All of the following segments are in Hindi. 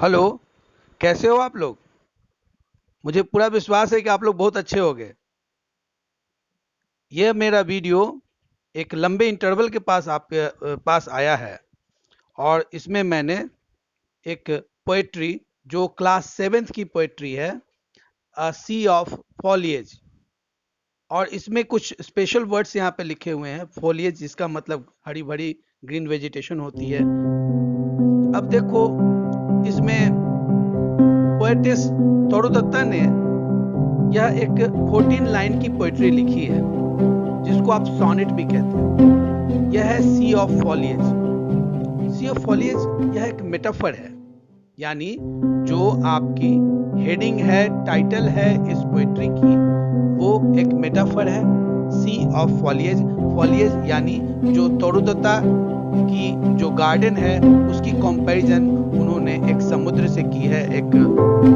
हेलो। कैसे हो आप लोग? मुझे पूरा विश्वास है कि आप लोग बहुत अच्छे होंगे। यह मेरा वीडियो एक लंबे इंटरवल के पास आपके पास आया है और इसमें मैंने एक पोएट्री जो क्लास सेवेंथ की पोएट्री है, अ सी ऑफ फॉलिएज, और इसमें कुछ स्पेशल वर्ड्स यहाँ पे लिखे हुए हैं। फॉलिएज जिसका मतलब हरी भरी ग्रीन वेजिटेशन होती है। अब देखो, इसमें पोएटिस तोड़ू दत्ता ने यह एक 14 लाइन की पोएट्री लिखी है जिसको आप सोनेट भी कहते हैं। यह है sea of foliage. Sea of foliage यह एक मेटाफर है, यानी जो आपकी हेडिंग है, टाइटल है इस पोएट्री की, वो एक मेटाफर है। सी ऑफ फॉलिएज, फॉलिएज यानी जो तोड़ू दत्ता की जो गार्डन है उसकी कंपैरिजन उन्होंने एक समुद्र से की है, एक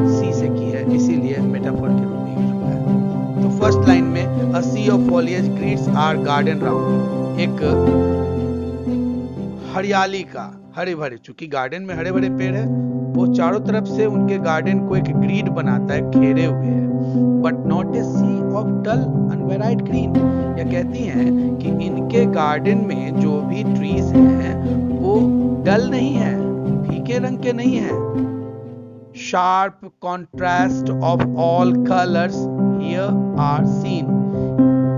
सी से की है, इसीलिए मेटाफर के रूप में यूज हुआ है। तो फर्स्ट लाइन में a sea of foliage greets our garden round, एक हरियाली का, हरे भरे, चूंकि गार्डन में हरे भरे पेड़ है, वो चारों तरफ से उनके गार्डन को एक ग्रिड बनाता है, घेरे हुए है। But not a sea of dull unvaried green. यह कहती हैं कि इनके गार्डन में जो भी ट्रीज हैं वो डल नहीं है, फीके रंग के नहीं है। Sharp contrast of all colours here are seen.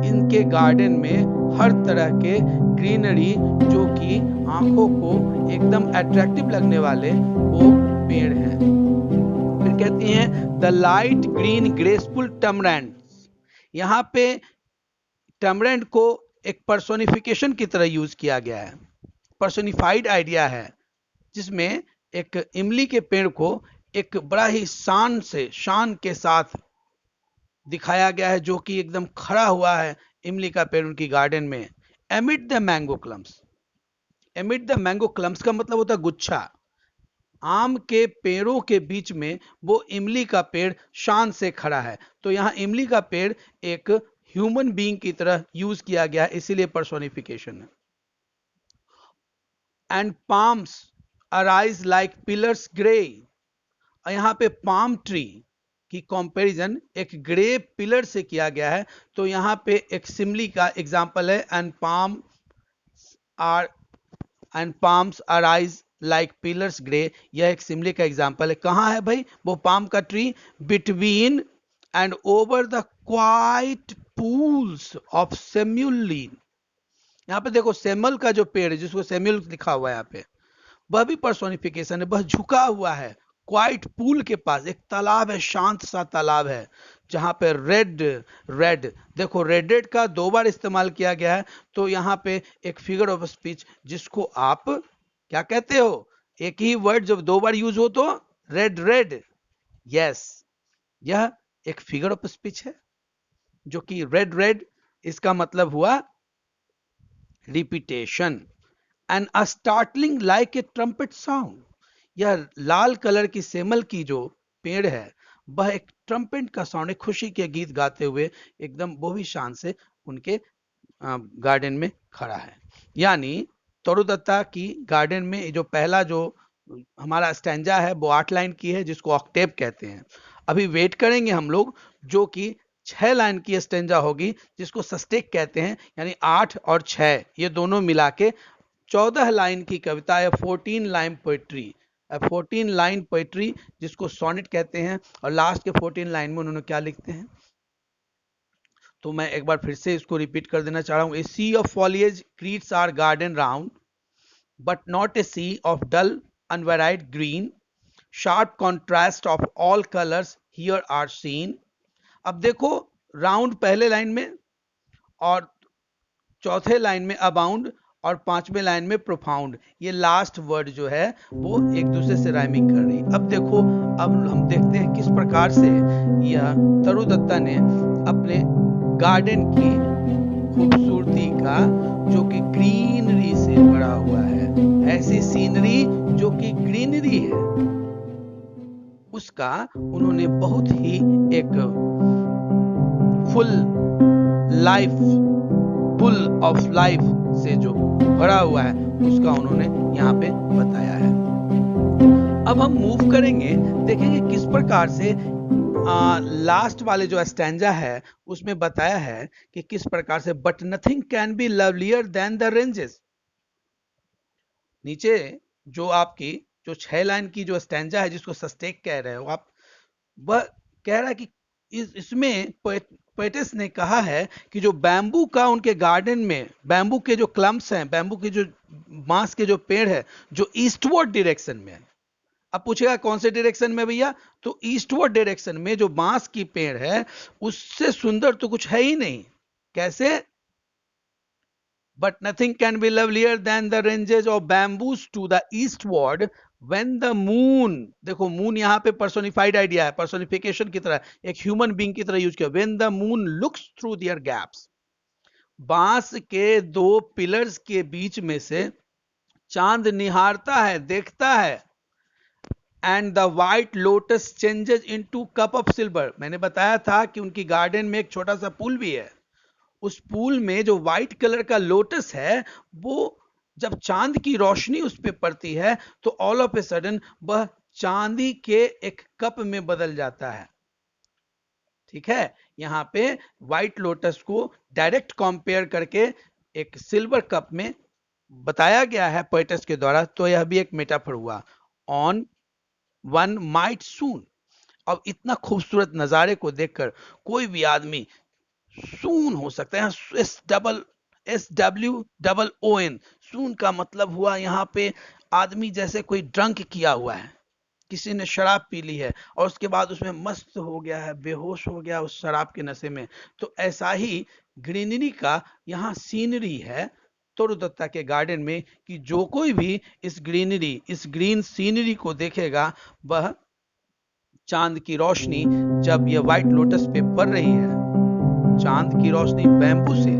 इनके गार्डन में हर तरह के ग्रीनरी जो कि आंखों को एकदम अट्रैक्टिव लगने वाले वो पेड़ हैं। फिर कहती हैं द लाइट ग्रीन ग्रेसफुल टमरेंट्स। यहाँ पे टमरेंट को एक पर्सोनिफिकेशन की तरह यूज किया गया है, पर्सोनिफाइड आइडिया है, जिसमें एक इमली के पेड़ को एक बड़ा ही शान के साथ दिखाया गया है, जो कि एकदम खड़ा हुआ है इमली का पेड़ उनकी गार्डन में। एमिड the mango clumps. एमिड the mango clumps का मतलब होता है गुच्छा। आम के पेड़ों के बीच में वो इमली का पेड़ शान से खड़ा है। तो यहाँ इमली का पेड़ एक ह्यूमन बीइंग की तरह यूज किया गया है, इसीलिए पर्सोनिफिकेशन है। And palms arise like pillars grey. यहाँ पे पाम ट्री की कंपैरिजन एक ग्रे पिलर से किया गया है। तो यहाँ पे एक सिमली का एग्जांपल है, and palms arise like pillars grey. यह एक सिमली का एग्जांपल है। कहाँ है भाई वो पाम का tree? Between and over the quiet pools of सेम्युलिन। यहाँ पे देखो, सेमल का जो पेड़ है जिसको सेम्युल लिखा हुआ है यहाँ पे, वह भी पर्सोनिफिकेशन है। बस झुका हुआ है क्वाइट पूल के पास, एक तालाब है, शांत सा तालाब है, जहां पे रेड रेड देखो, रेडेड का 2 बार इस्तेमाल किया गया है। तो यहाँ पे एक फिगर ऑफ स्पीच, जिसको आप क्या कहते हो? एक ही वर्ड जब 2 बार यूज हो तो रेड रेड। यस, यह एक फिगर ऑफ स्पीच है, जो कि रेड रेड इसका मतलब हुआ repetition. And a startling like a trumpet sound. यह लाल कलर की सेमल की जो पेड़ है वह एक ट्रम्पेट का साउंड, एक खुशी के गीत गाते हुए एकदम वो भी शान से उनके गार्डन में खड़ा है। यानी तोड़ू दत्ता की गार्डन में जो पहला जो हमारा स्टैंजा है वो 8 लाइन की है, जिसको ऑक्टेव कहते हैं। अभी वेट करेंगे हम लोग, जो कि 6 लाइन की स्टैंजा होगी, जिसको सस्टेक कहते हैं, यानी 8 और 6 ये दोनों मिला के 14 लाइन की कविता है। 14 लाइन पोइट्री, 14 लाइन पोइट्री जिसको सोनेट कहते हैं। और लास्ट के 14 लाइन में उन्होंने क्या लिखते हैं, तो मैं एक बार फिर से इसको रिपीट कर देना चाह रहा हूं। A sea of foliage greets our garden round, but not a sea of dull unvaried green. Sharp contrast of all colours here are seen. अब देखो, राउंड पहले लाइन में, और चौथे लाइन में अबाउंड, और 5वें लाइन में प्रोफाउंड। ये लास्ट वर्ड जो है वो एक दूसरे से राइमिंग कर रही। अब देखो, अब हम देखते हैं किस प्रकार से यह तोड़ू दत्ता ने अपने गार्डन की खूबसूरती का, जो कि ग्रीनरी से भरा हुआ है, ऐसी सीनरी जो कि ग्रीनरी है, उसका उन्होंने बहुत ही एक फुल ऑफ लाइफ से जो भरा हुआ है उसका उन्होंने यहाँ पे बताया है। अब हम मूव करेंगे, देखेंगे किस प्रकार से लास्ट वाले जो स्टैंजा है उसमें बताया है कि किस प्रकार से but nothing can be lovelier than the ranges. नीचे जो आपकी जो 6 लाइन की जो स्टैंजा है जिसको सस्टेक कह रहे हो आप, वह कह रहा है कि इसमें पोएटिस ने कहा है कि जो बैम्बू का उनके गार्डन में बैम्बू के जो क्लम्प्स हैं, बैम्बू के जो बांस के जो पेड़ है जो ईस्टवर्ड डायरेक्शन में है। अब पूछेगा कौन से डायरेक्शन में भैया, तो ईस्टवर्ड डायरेक्शन में जो बांस की पेड़ है उससे सुंदर तो कुछ है ही नहीं। कैसे? But nothing can be lovelier than the ranges of bamboos to the eastward when the moon, देखो मून यहाँ पे पर्सोनिफाइड आइडिया है, पर्सोनिफिकेशन की तरह एक ह्यूमन बींग की तरह यूज किया। when the moon looks through their gaps, बांस के दो पिलर्स के बीच में से चांद निहारता है, देखता है। And the white lotus changes into cup of silver, मैंने बताया था कि उनकी गार्डन में एक छोटा सा पुल भी है, उस पूल में जो व्हाइट कलर का लोटस है वो जब चांद की रोशनी उस पर पड़ती है तो ऑल ऑफ ए सडन वह चांदी के एक कप में बदल जाता है। ठीक है, यहाँ पे व्हाइट लोटस को डायरेक्ट कंपेयर करके एक सिल्वर कप में बताया गया है पोएटस के द्वारा, तो यह भी एक मेटाफर हुआ। ऑन वन माइट सून, अब इतना खूबसूरत नजारे को देखकर कोई भी आदमी सून हो सकता है। SWOON, सून का मतलब हुआ यहाँ पे आदमी जैसे कोई ड्रंक किया हुआ है, किसी ने शराब पी ली है और उसके बाद उसमें मस्त हो गया है, बेहोश हो गया उस शराब के नशे में। तो ऐसा ही ग्रीनरी का यहाँ सीनरी है तोड़ोदत्ता के गार्डन में, कि जो कोई भी इस ग्रीनरी, इस ग्रीन सीनरी को देखेगा वह चांद की रोशनी जब यह व्हाइट लोटस पे पड़ रही है, चांद की रोशनी बैम्बू से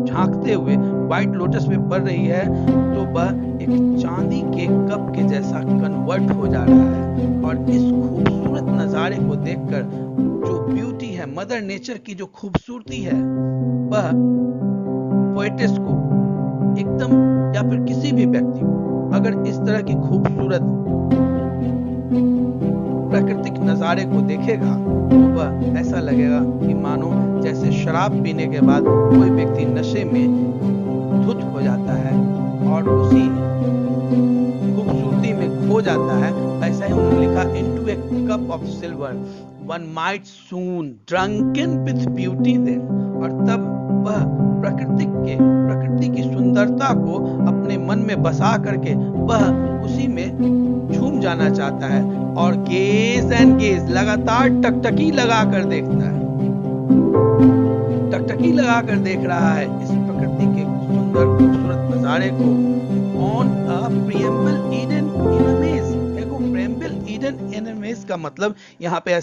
झांकते हुए व्हाइट लोटस पे पड़ रही है, तो वह एक चांदी के कप के जैसा कन्वर्ट हो जा रहा है। और इस खूबसूरत नजारे को देखकर जो ब्यूटी है, मदर नेचर की जो खूबसूरती है, वह पोएटिस को एकदम, या फिर किसी भी व्यक्ति को अगर इस तरह की खूबसूरत प्राकृतिक नजारे को देखेगा तो वह ऐसा लगेगा कि मानो जैसे शराब पीने के बाद कोई व्यक्ति नशे में धुत हो जाता है और उसी खूबसूरती में खो जाता है। ऐसा ही उन्होंने लिखा, into a cup of silver one might soon drunken with beauty then, और तब वह प्रकृति की सुंदरता को अपने मन में बसा करके वह उसी में झूम जाना चाहता है और गेज एंड गेज, लगातार टकटकी लगाकर देखता है, टकटकी लगाकर देख रहा है इस प्रकृति के सुंदर खूबसूरत नजारे को। ऑन अ प्रियम्बल ईडन इन अ मेज, देखो प्रियम्बल ईडन इन अ मेज का मतलब यहाँ पे